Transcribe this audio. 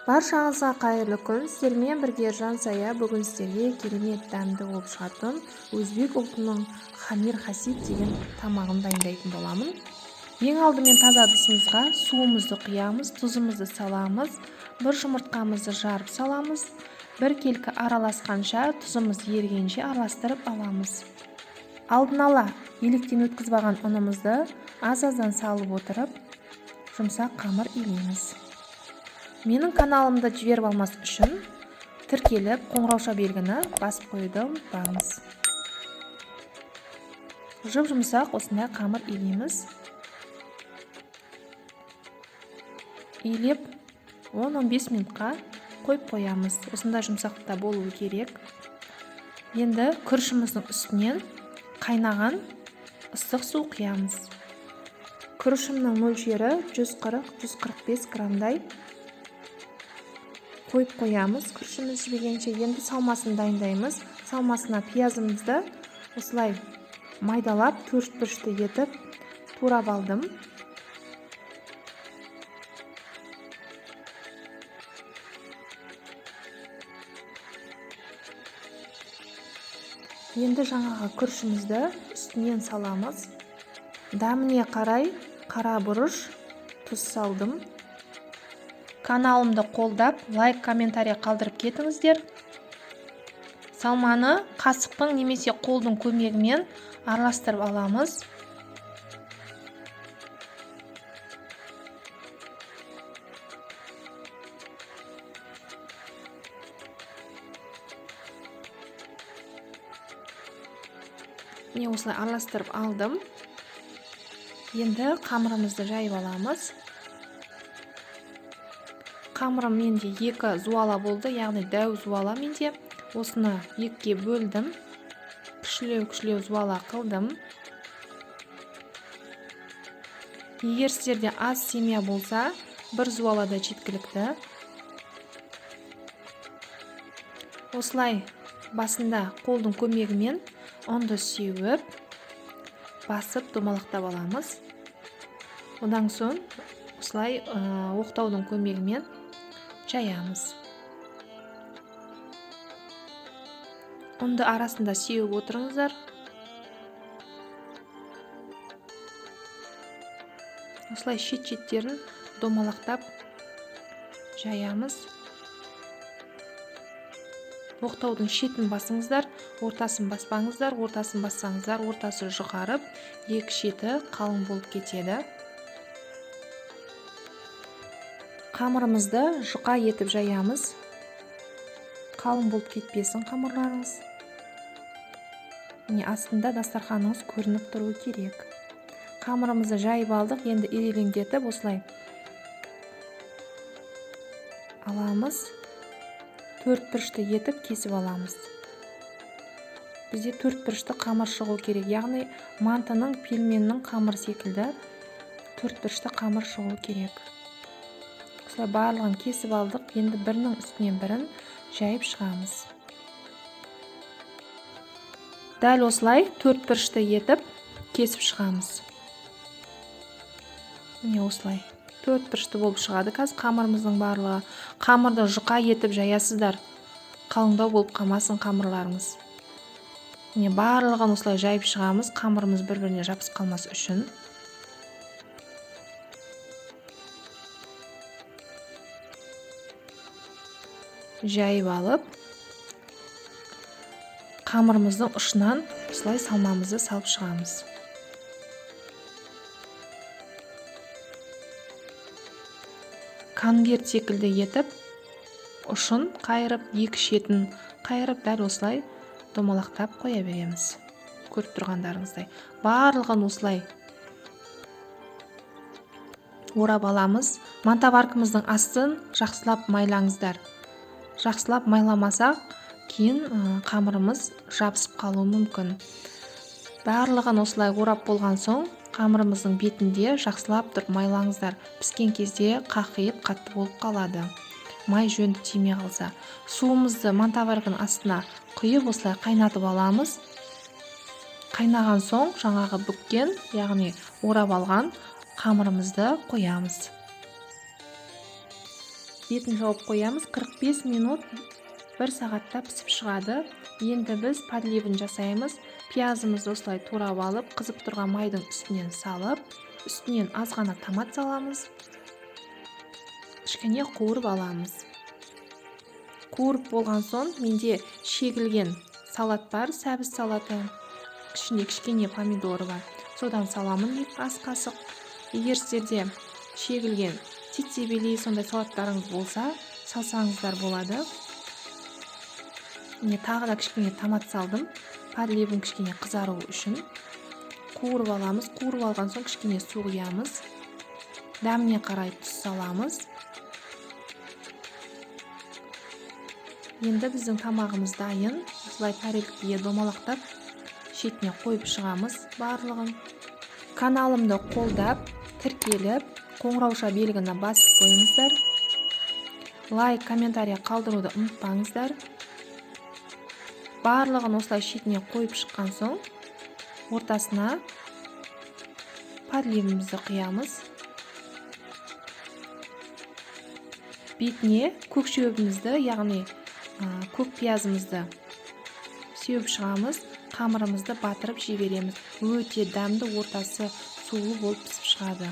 Баршаңызға қайырлы күн. Сіздермен бірге жансая бүгін сіздерге керемет дәмді болып шығатын өзбек ұлтының хамир хасид деген тамағын дайындайтын боламын. Ең алдымен таза ыдысымызға суымызды құямыз, тұзымызды саламыз, бір жұмыртқамызды жарып саламыз. Бір келкі араласқанша тұзымыз ерігенше араластырып аламыз. Алдын ала електен өткізбаған ұнымызды аз-аздан салып отырып, жұмсақ қамыр илейміз. Менің каналымды жіберіп алмас үшін тіркеліп қоңырауша белгіні басып қоюды ұмытпаңыз. Жұмсақ осындай қамыр илейміз. Илеп 10-15 минутқа қойып қоямыз. Осындай жұмсақта болуы керек. Енді күрішіміздің үстінен қайнаған ыстық су құямыз. Күрішімнің мөлшері 140-145 грамдай қойып қоямыз. Күрішіміз жібігенше енді салмасын дайындаймыз. Салмасына пиязымызды осылай майдалап, төрт-бұрышты етіп турап алдым. Енді жаңағы күрішімізді үстінен саламыз. Дәміне қарай қара бұрыш, тұз салдым. Каналымды қолдап, лайк, комментарий қалдырып кетіңіздер. Салманы қасықпен немесе қолдың көмегімен араластырып аламыз. Мен осылай араластырып алдым. Енді қамырымызды жайып аламыз. Қамырым менде 2 зуала болды, яғни дәу зуала менде. Осыны 2-ге бөлдім. Кішілеу зуала қылдым. Егер сіздерде аз семья болса, 1 зуалада жеткілікті. Осылай басында қолдың көмегімен ұнды сеуіп, басып домалақтап аламыз. Одан соң осылай оқтаудың көмегімен жаямыз. Ұнды арасында сеуіп отырыңыздар. Осылай шет-шеттерін домалақтап жаямыз. Оқтаудың шетін басыңыздар, ортасын баспаңыздар. Ортасын бассаңыздар, ортасы жұқарып, екі шеті қалың болып кетеді. Қамырымызды жұқа етіп жаямыз. Қалың болып кетпесін қамырларыңыз. Астында дастарханыңыз көрініп тұруы керек. Қамырымызды жайып алдық, енді ирелеңдетіп осылай аламыз. Төрт-бұрышты етіп кесіп аламыз. Бізде төрт-бұрышты қамыр шығу керек, яғни мантының, пельменнің қамыр секілді төрт-бұрышты қамыр шығу керек. Осылай барлығын кесіп алдық, енді бірінің үстінен бірін жайып шығамыз. Дәл осылай төрт-бұрышты етіп кесіп шығамыз. Міне осылай төрт-бұрышты болып шығады. Қазір қамырымыздың барлығы. Қамырды жұқа етіп жаясыздар. Қалыңдау болып қалмасын қамырларыңыз. Міне барлығын осылай жайып шығамыз. Қамырымыз бір-біріне жабысып қалмас үшін. Жайып алып, қамырымыздың ұшынан осылай салмамызды салып шығамыз. Конверт секілді етіп, ұшын қайырып, екі шетін қайырып, дәл осылай домалақтап қоя береміз. Көріп тұрғандарыңыздай. Барлығын осылай орап аламыз. Мантаваркамыздың астын жақсылап майлаңыздар. Жақсылап майламасақ, кейін қамырымыз жабысып қалуы мүмкін. Барлығын осылай орап болған соң, қамырымыздың бетінде жақсылап тұрып майлаңыздар. Піскен кезде қақиып қатты болып қалады. Май жөнді тимей қалса. Суымызды мантаварканың астына құйып осылай қайнатып аламыз. Қайнаған соң жаңағы бүккен, яғни орап алған қамырымызды қоямыз. бетін жауып қоямыз. 45 минут 1 сағатта пісіп шығады. Енді біз подливін жасаймыз. Пиязымызды осылай турап алып, қызып тұрған майдың үстінен салып, үстінен аз ғана томат саламыз. Кішкене қуырып аламыз. Қуырып болған соң менде шегілген салат бар, сәбіз салаты. Ішінде кішкене помидоры бар. Содан саламын 2 ас қасық. Егер сіздерде шегілген сетсебелей сондай салаттарыңыз болса, салсаңыздар болады. Міне тағы да кішкене томат салдым. Подливін кішкене қызару үшін. Қуырып аламыз. Қуырып алған соң кішкене су құямыз. Дәміне қарай тұз саламыз. Енді біздің тамағымыз дайын. Осылай тарелкаға домалақтап шетіне қойып шығамыз барлығын. Каналымды қолдап, тіркеліп, қоңырауша белгіні басып қойыңыздар. Лайк, комментария қалдыруды ұмытпаңыздар. Барлығын осылай шетіне қойып шыққан соң, ортасына подливімізді құямыз. Бетіне көк шөбімізді, яғни көк пиязымызды сеуіп шығамыз. Қамырымызды батырып жібереміз. Өте дәмді, ортасы сулы болып пісіп шығады.